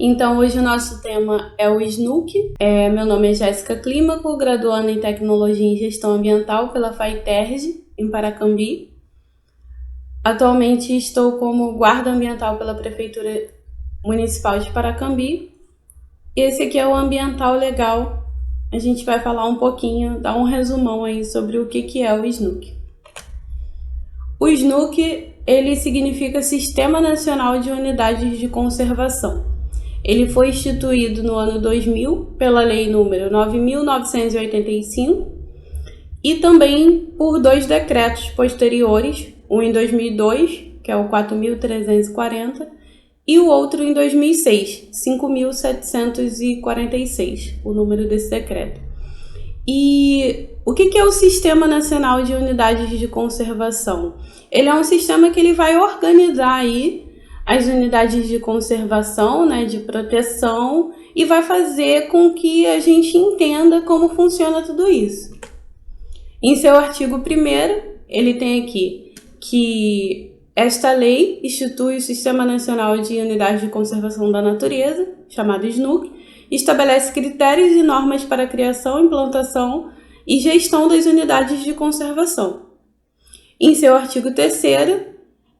Então, hoje o nosso tema é o SNUC. Meu nome é Jéssica Clímaco, graduanda em Tecnologia em Gestão Ambiental pela FAITERJ, em Paracambi. Atualmente estou como guarda ambiental pela Prefeitura Municipal de Paracambi. Esse aqui é o Ambiental Legal. A gente vai falar um pouquinho, dar um resumão aí sobre o que é o SNUC. O SNUC, ele significa Sistema Nacional de Unidades de Conservação. Ele foi instituído no ano 2000 pela Lei número 9.985 e também por 2 decretos posteriores, um em 2002, que é o 4.340, e o outro em 2006, 5.746, o número desse decreto. E o que é o Sistema Nacional de Unidades de Conservação? Ele é um sistema que ele vai organizar aí as unidades de conservação, né, de proteção, e vai fazer com que a gente entenda como funciona tudo isso. Em seu artigo 1º, ele tem aqui que esta lei institui o Sistema Nacional de Unidades de Conservação da Natureza, chamado SNUC, estabelece critérios e normas para a criação, implantação e gestão das unidades de conservação. Em seu artigo 3º,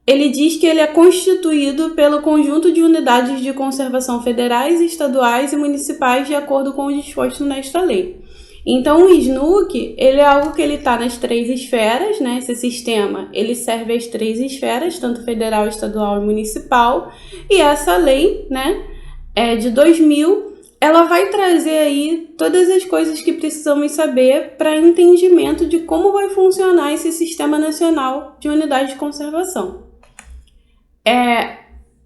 ele diz que ele é constituído pelo conjunto de unidades de conservação federais, estaduais e municipais de acordo com o disposto nesta lei. Então, o SNUC, ele é algo que ele está nas 3 esferas, né? Esse sistema, ele serve às 3 esferas, tanto federal, estadual e municipal. E essa lei, né, de 2000, ela vai trazer aí todas as coisas que precisamos saber para entendimento de como vai funcionar esse Sistema Nacional de Unidade de Conservação.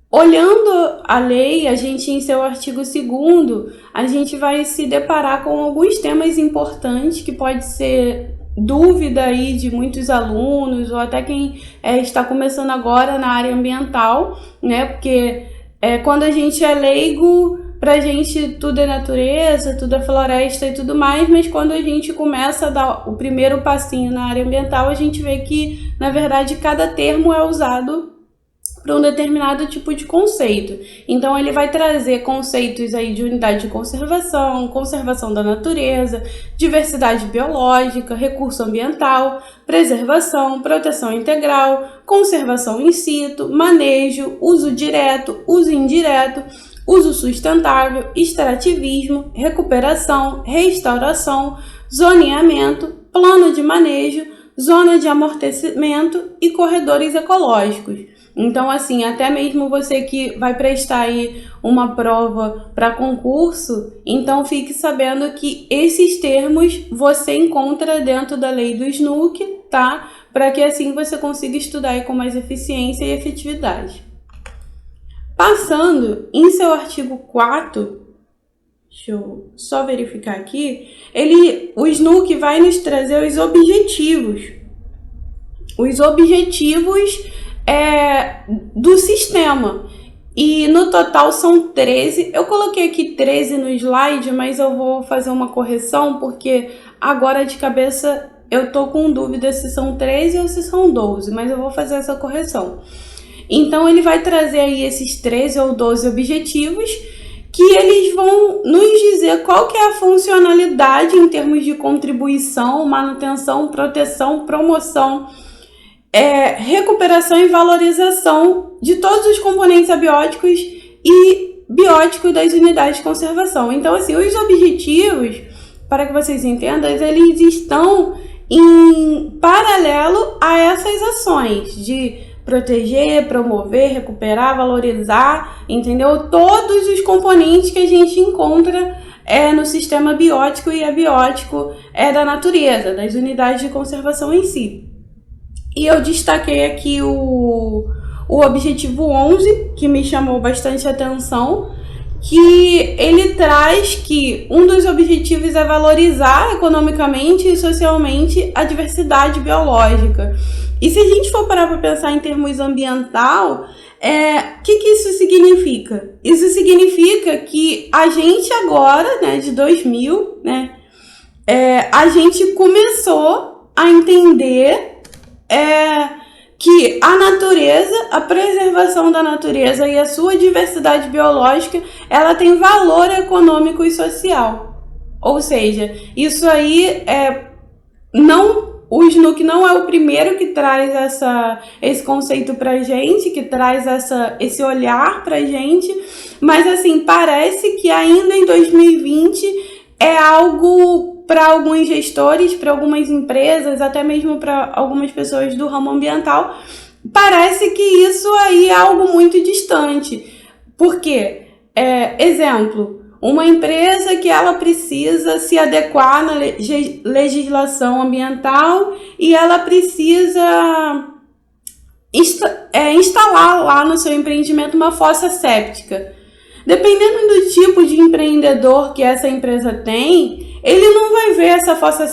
Olhando a lei, a gente em seu artigo 2º, a gente vai se deparar com alguns temas importantes que pode ser dúvida aí de muitos alunos ou até quem está começando agora na área ambiental, né? Porque quando a gente é leigo, pra gente tudo é natureza, tudo é floresta e tudo mais, mas quando a gente começa a dar o primeiro passinho na área ambiental, a gente vê que, na verdade, cada termo é usado para um determinado tipo de conceito. Então, ele vai trazer conceitos aí de unidade de conservação, conservação da natureza, diversidade biológica, recurso ambiental, preservação, proteção integral, conservação in situ, manejo, uso direto, uso indireto, uso sustentável, extrativismo, recuperação, restauração, zoneamento, plano de manejo, zona de amortecimento e corredores ecológicos. Então, assim, até mesmo você que vai prestar aí uma prova para concurso, então fique sabendo que esses termos você encontra dentro da lei do SNUC, tá? Para que assim você consiga estudar aí com mais eficiência e efetividade. Passando em seu artigo 4, deixa eu só verificar aqui, o SNUC vai nos trazer os objetivos. Os objetivos do sistema. E no total são 13. Eu coloquei aqui 13 no slide, mas eu vou fazer uma correção, porque agora de cabeça eu tô com dúvida se são 13 ou se são 12, mas eu vou fazer essa correção. Então ele vai trazer aí esses 13 ou 12 objetivos que eles vão nos dizer qual que é a funcionalidade em termos de contribuição, manutenção, proteção, promoção, recuperação e valorização de todos os componentes abióticos e bióticos das unidades de conservação. Então, assim, os objetivos, para que vocês entendam, eles estão em paralelo a essas ações de proteger, promover, recuperar, valorizar, entendeu? Todos os componentes que a gente encontra no sistema biótico e abiótico da natureza, das unidades de conservação em si. E eu destaquei aqui o objetivo 11, que me chamou bastante atenção, que ele traz que um dos objetivos é valorizar economicamente e socialmente a diversidade biológica. E se a gente for parar para pensar em termos ambiental, o que isso significa? Isso significa que a gente agora, né, de 2000, né, a gente começou a entender que a natureza, a preservação da natureza e a sua diversidade biológica, ela tem valor econômico e social. Ou seja, isso aí o SNUC não é o primeiro que traz esse conceito pra gente, que traz esse olhar pra gente, mas assim, parece que ainda em 2020 é algo para alguns gestores, para algumas empresas, até mesmo para algumas pessoas do ramo ambiental, parece que isso aí é algo muito distante. Por quê? Exemplo, uma empresa que ela precisa se adequar na legislação ambiental e ela precisa instalar lá no seu empreendimento uma fossa séptica. Dependendo do tipo de empreendedor que essa empresa tem, ele não vai ver essa fossa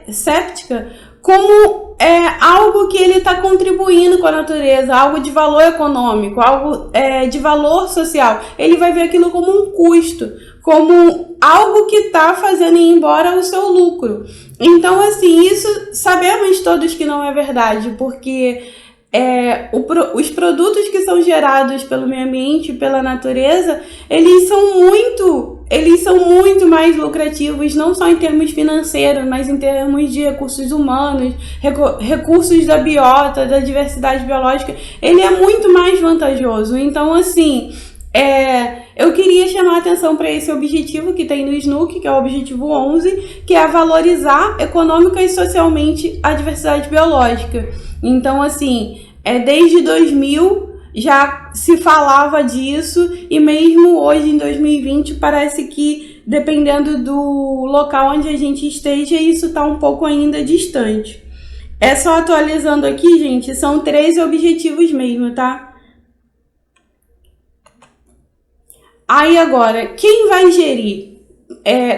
séptica como algo que ele está contribuindo com a natureza, algo de valor econômico, algo de valor social. Ele vai ver aquilo como um custo, como algo que está fazendo ir embora o seu lucro. Então, assim, isso sabemos todos que não é verdade, porque os produtos que são gerados pelo meio ambiente e pela natureza, eles são muito mais lucrativos, não só em termos financeiros, mas em termos de recursos humanos, recursos da biota, da diversidade biológica. Ele é muito mais vantajoso. Então, assim, eu queria chamar a atenção para esse objetivo que tem no SNUC, que é o objetivo 11, que é valorizar econômica e socialmente a diversidade biológica. Então, assim, desde 2000 já se falava disso e mesmo hoje, em 2020, parece que, dependendo do local onde a gente esteja, isso está um pouco ainda distante. Só atualizando aqui, gente, são 13 objetivos mesmo, tá? Aí agora, quem vai gerir?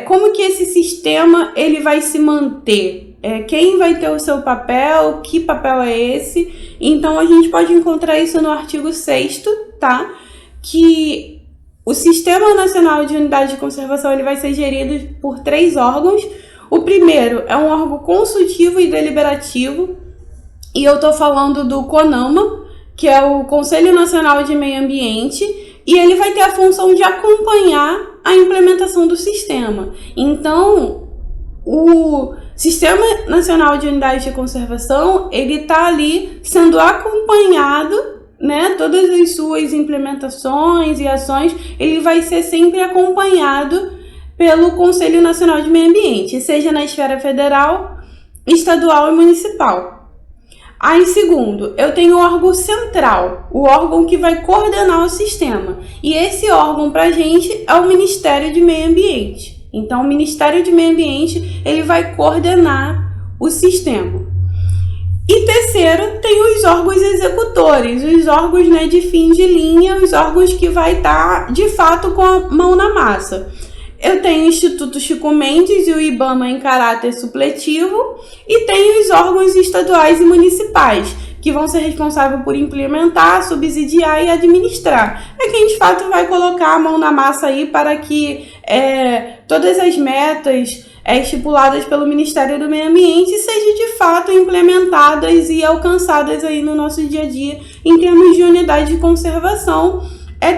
Como que esse sistema ele vai se manter? Quem vai ter o seu papel? Que papel é esse? Então, a gente pode encontrar isso no artigo 6º, tá? Que o Sistema Nacional de Unidade de Conservação ele vai ser gerido por 3 órgãos. O primeiro é um órgão consultivo e deliberativo, e eu tô falando do CONAMA, que é o Conselho Nacional de Meio Ambiente, e ele vai ter a função de acompanhar a implementação do sistema. Então, o Sistema Nacional de Unidade de Conservação, ele está ali sendo acompanhado, né? Todas as suas implementações e ações, ele vai ser sempre acompanhado pelo Conselho Nacional de Meio Ambiente, seja na esfera federal, estadual e municipal. Aí, segundo, eu tenho o órgão central, o órgão que vai coordenar o sistema. E esse órgão, para a gente, é o Ministério de Meio Ambiente. Então, o Ministério de Meio Ambiente, ele vai coordenar o sistema. E terceiro, tem os órgãos executores, os órgãos, né, de fim de linha, os órgãos que vai estar, de fato, com a mão na massa. Eu tenho o Instituto Chico Mendes e o IBAMA em caráter supletivo, e tenho os órgãos estaduais e municipais, que vão ser responsáveis por implementar, subsidiar e administrar. É quem de fato vai colocar a mão na massa aí para que todas as metas estipuladas pelo Ministério do Meio Ambiente sejam de fato implementadas e alcançadas aí no nosso dia a dia em termos de unidade de conservação,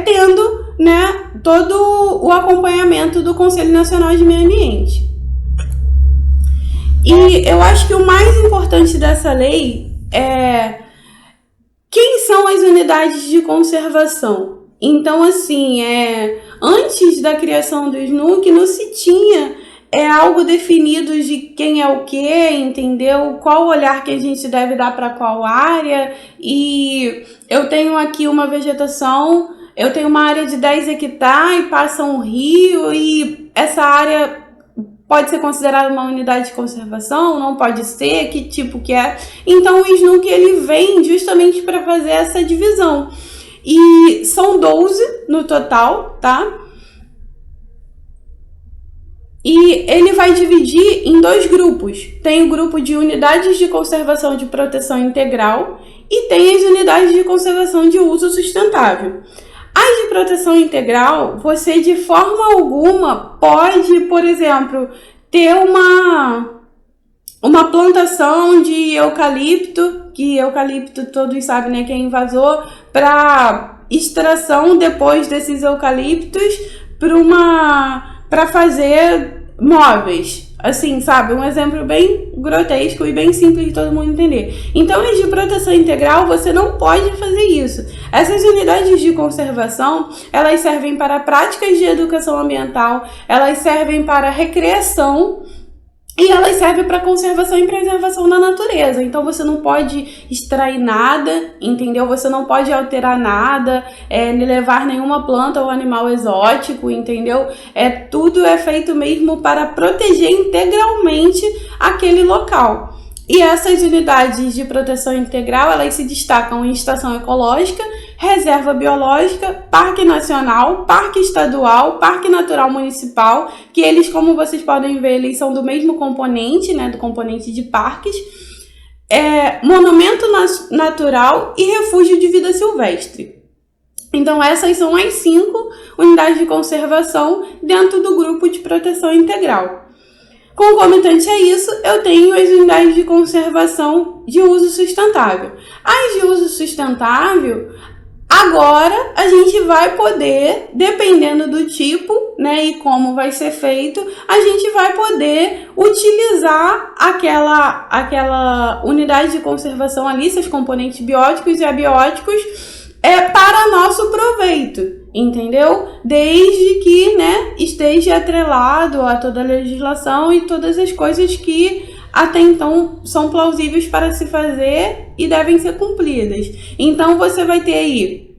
tendo, né, todo o acompanhamento do Conselho Nacional de Meio Ambiente. E eu acho que o mais importante dessa lei quem são as unidades de conservação. Então, assim, antes da criação do SNUC, não se tinha algo definido de quem é o que, entendeu? Qual olhar que a gente deve dar para qual área. E eu tenho aqui uma vegetação, eu tenho uma área de 10 hectares, passa um rio, e essa área pode ser considerada uma unidade de conservação, não pode ser, que tipo que é. Então o SNUC ele vem justamente para fazer essa divisão. E são 12 no total, tá? E ele vai dividir em 2 grupos. Tem o grupo de unidades de conservação de proteção integral e tem as unidades de conservação de uso sustentável. As de proteção integral, você de forma alguma pode, por exemplo, ter uma uma plantação de eucalipto, que eucalipto todos sabem, né, que é invasor, para extração depois desses eucaliptos para fazer móveis. Assim, sabe? Um exemplo bem grotesco e bem simples de todo mundo entender. Então, em de proteção integral, você não pode fazer isso. Essas unidades de conservação, elas servem para práticas de educação ambiental, elas servem para recreação, e elas servem para conservação e preservação da natureza. Então você não pode extrair nada, entendeu? Você não pode alterar nada, levar nenhuma planta ou animal exótico, entendeu? Tudo é feito mesmo para proteger integralmente aquele local. E essas unidades de proteção integral, elas se destacam em estação ecológica, reserva biológica, parque nacional, parque estadual, parque natural municipal, que eles, como vocês podem ver, eles são do mesmo componente, né, do componente de parques, monumento natural e refúgio de vida silvestre. Então essas são as 5 unidades de conservação dentro do grupo de proteção integral. Concomitante a isso, eu tenho as unidades de conservação de uso sustentável. As de uso sustentável, agora a gente vai poder, dependendo do tipo, né, e como vai ser feito, a gente vai poder utilizar aquela unidade de conservação ali, seus componentes bióticos e abióticos, para nosso proveito, entendeu? Desde que, né, esteja atrelado a toda a legislação e todas as coisas que até então são plausíveis para se fazer e devem ser cumpridas. Então você vai ter aí,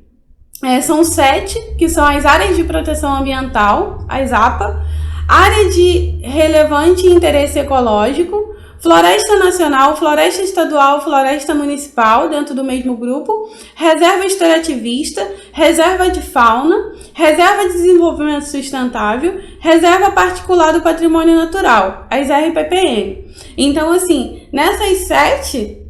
são 7, que são as áreas de proteção ambiental, as APA, área de relevante interesse ecológico, floresta nacional, floresta estadual, floresta municipal, dentro do mesmo grupo, reserva extrativista, reserva de fauna, reserva de desenvolvimento sustentável, reserva particular do patrimônio natural, as RPPN. Então, assim, nessas 7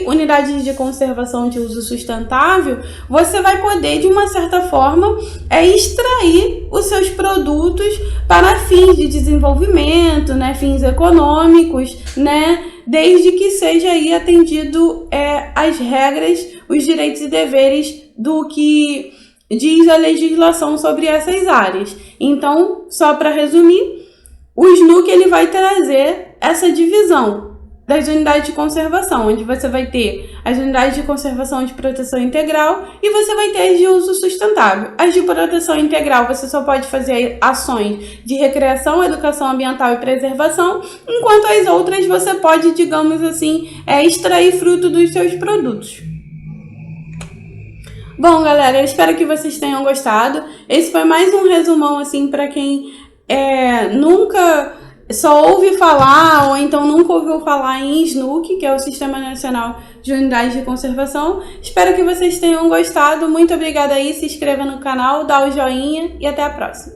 unidades de conservação de uso sustentável, você vai poder, de uma certa forma, extrair os seus produtos para fins de desenvolvimento, né, fins econômicos, né, desde que seja aí atendido as regras, os direitos e deveres do que diz a legislação sobre essas áreas. Então, só para resumir, o SNUC ele vai trazer essa divisão das unidades de conservação, onde você vai ter as unidades de conservação de proteção integral e você vai ter as de uso sustentável. As de proteção integral você só pode fazer ações de recreação, educação ambiental e preservação, enquanto as outras você pode, digamos assim, extrair fruto dos seus produtos. Bom, galera, eu espero que vocês tenham gostado. Esse foi mais um resumão, assim, para quem nunca só ouve falar ou então nunca ouviu falar em SNUC, que é o Sistema Nacional de Unidades de Conservação. Espero que vocês tenham gostado. Muito obrigada aí, se inscreva no canal, dá o joinha e até a próxima.